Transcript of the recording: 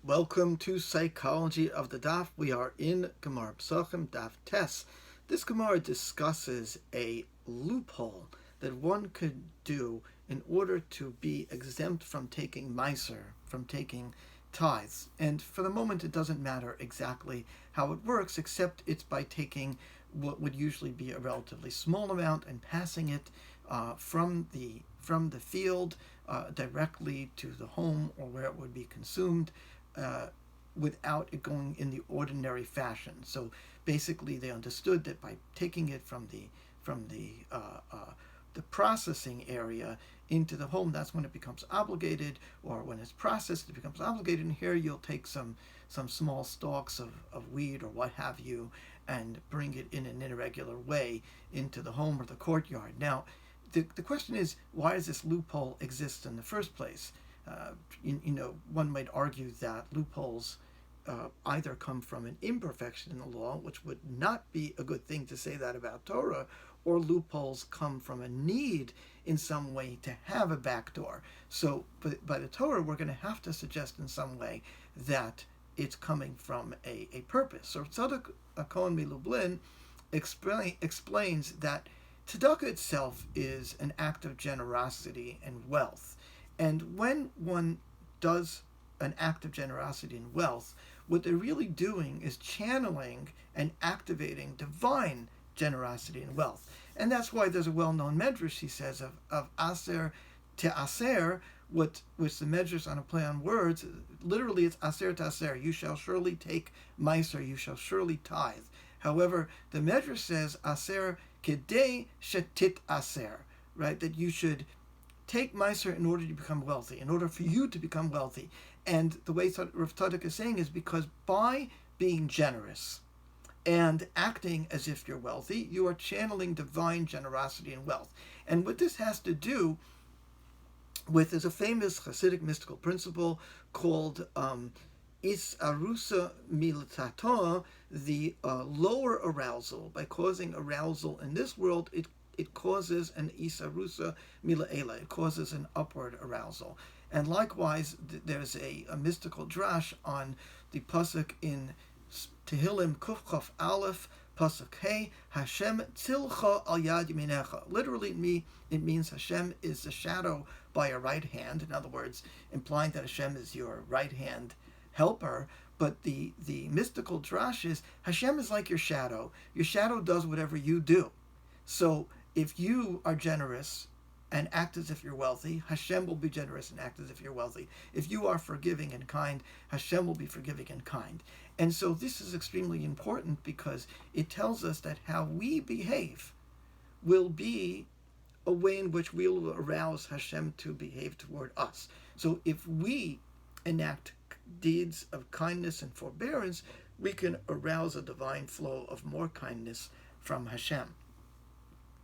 Welcome to Psychology of the Daf. We are in Gemara Pesachim, Daf Tes. This Gemara discusses a loophole that one could do in order to be exempt from taking meiser, from taking tithes. And for the moment, it doesn't matter exactly how it works, except it's by taking what would usually be a relatively small amount and passing it from the field directly to the home or where it would be consumed. Without it going in the ordinary fashion. So basically, they understood that by taking it from the processing area into the home, that's when it becomes obligated, or when it's processed, it becomes obligated. And here you'll take some small stalks of weed or what have you, and bring it in an irregular way into the home or the courtyard. Now, the question is, why does this loophole exist in the first place? One might argue that loopholes either come from an imperfection in the law, which would not be a good thing to say that about Torah, or loopholes come from a need in some way to have a backdoor. So by the Torah, we're going to have to suggest in some way that it's coming from a purpose. So Tzadok Cohen Milublin explains that tzedakah itself is an act of generosity and wealth. And when one does an act of generosity and wealth, what they're really doing is channeling and activating divine generosity and wealth. And that's why there's a well-known medrash, he says, of aser to aser, which the medrash on a play on words, literally it's aser to aser, you shall surely take meiser, you shall surely tithe. However, the medrash says aser kedei shetit aser, right, that you should take meiser in order to become wealthy, in order for you to become wealthy. And the way Rav Tzadok is saying is because by being generous and acting as if you're wealthy, you are channeling divine generosity and wealth. And what this has to do with is a famous Hasidic mystical principle called Isarusa Miltato, the lower arousal. By causing arousal in this world, it causes an isarusa mila'ela. It causes an upward arousal. And likewise, there's a mystical drash on the pasuk in Tehillim Kuf Chaf Aleph, pasuk Hey, Hashem tzilcha al yad yaminecha. Literally, it means Hashem is the shadow by your right hand. In other words, implying that Hashem is your right hand helper. But the mystical drash is Hashem is like your shadow. Your shadow does whatever you do. So if you are generous and act as if you're wealthy, Hashem will be generous and act as if you're wealthy. If you are forgiving and kind, Hashem will be forgiving and kind. And so this is extremely important because it tells us that how we behave will be a way in which we will arouse Hashem to behave toward us. So if we enact deeds of kindness and forbearance, we can arouse a divine flow of more kindness from Hashem.